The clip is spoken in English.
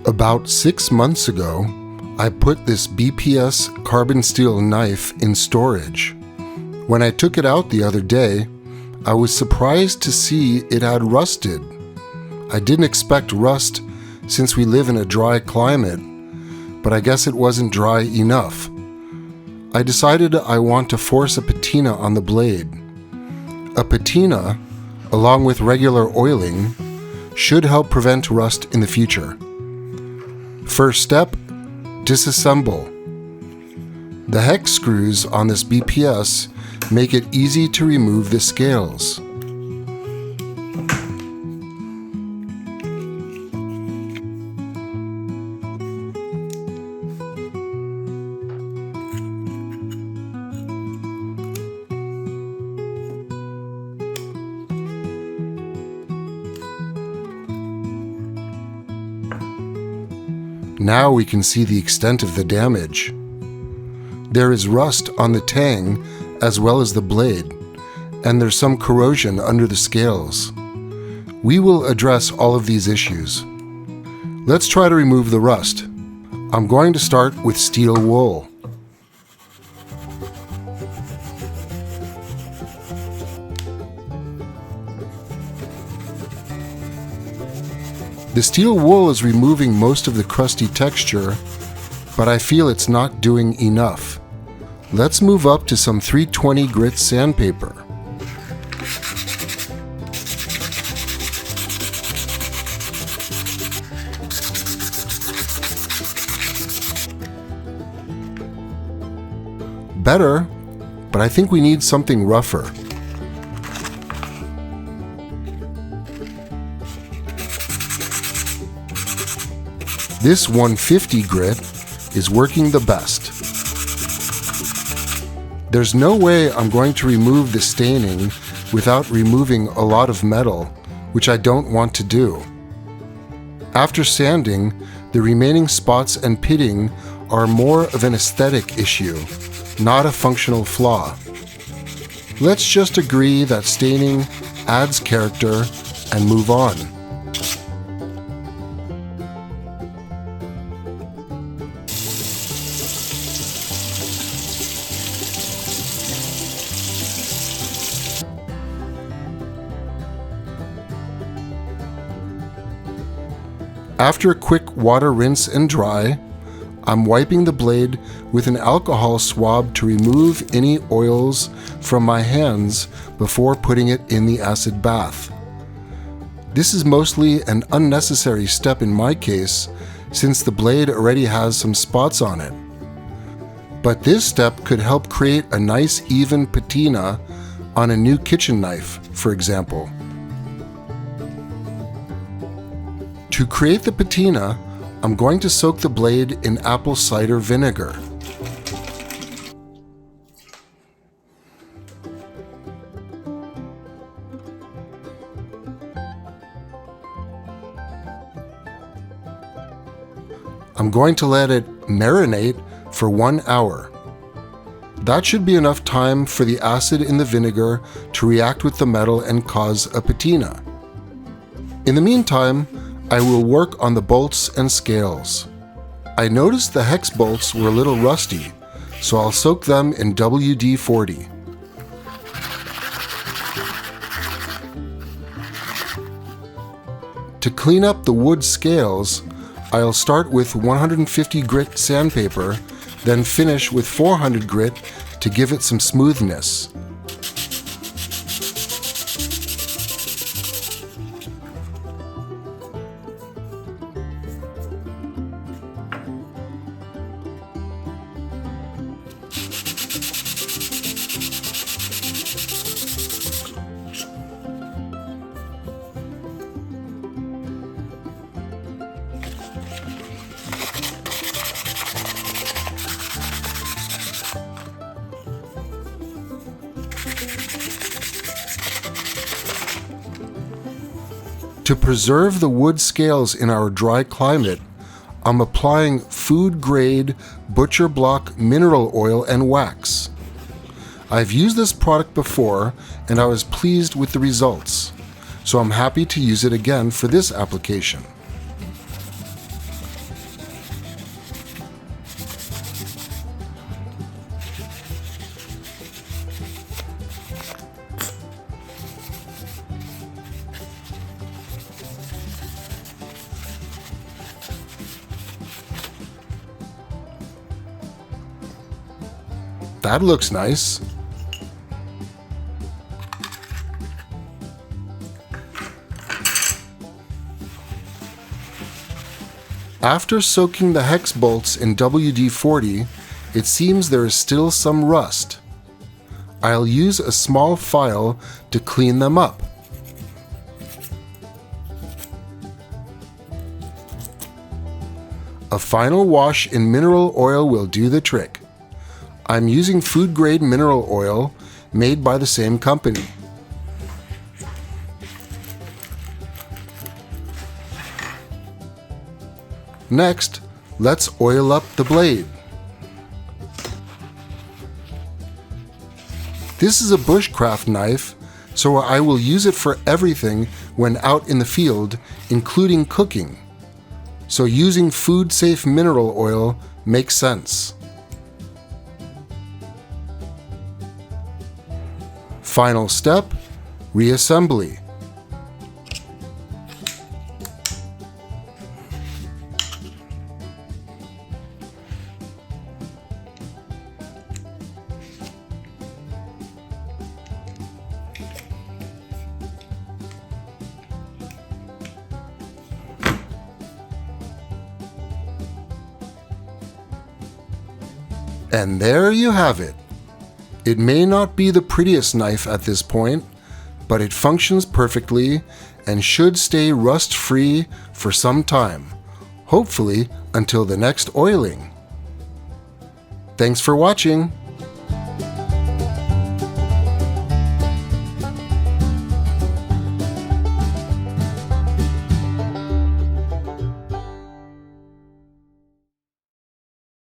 About 6 months ago, I put this BPS carbon steel knife in storage. When I took it out the other day, I was surprised to see it had rusted. I didn't expect rust since we live in a dry climate, but I guess it wasn't dry enough. I decided I want to force a patina on the blade. A patina, along with regular oiling, should help prevent rust in the future. First step, disassemble. The hex screws on this BPS make it easy to remove the scales. Now we can see the extent of the damage. There is rust on the tang as well as the blade, and there's some corrosion under the scales. We will address all of these issues. Let's try to remove the rust. I'm going to start with steel wool. The steel wool is removing most of the crusty texture, but I feel it's not doing enough. Let's move up to some 320 grit sandpaper. Better, but I think we need something rougher. This 150 grit is working the best. There's no way I'm going to remove the staining without removing a lot of metal, which I don't want to do. After sanding, the remaining spots and pitting are more of an aesthetic issue, not a functional flaw. Let's just agree that staining adds character and move on. After a quick water rinse and dry, I'm wiping the blade with an alcohol swab to remove any oils from my hands before putting it in the acid bath. This is mostly an unnecessary step in my case, since the blade already has some spots on it. But this step could help create a nice even patina on a new kitchen knife, for example. To create the patina, I'm going to soak the blade in apple cider vinegar. I'm going to let it marinate for 1 hour. That should be enough time for the acid in the vinegar to react with the metal and cause a patina. In the meantime, I will work on the bolts and scales. I noticed the hex bolts were a little rusty, so I'll soak them in WD-40. To clean up the wood scales, I'll start with 150 grit sandpaper, then finish with 400 grit to give it some smoothness. To preserve the wood scales in our dry climate, I'm applying food-grade butcher block mineral oil and wax. I've used this product before and I was pleased with the results, so I'm happy to use it again for this application. That looks nice. After soaking the hex bolts in WD-40, it seems there is still some rust. I'll use a small file to clean them up. A final wash in mineral oil will do the trick. I'm using food-grade mineral oil made by the same company. Next, let's oil up the blade. This is a bushcraft knife, so I will use it for everything when out in the field, including cooking. So using food-safe mineral oil makes sense. Final step, reassembly. And there you have it. It may not be the prettiest knife at this point, but it functions perfectly and should stay rust-free for some time, hopefully until the next oiling. Thanks for watching.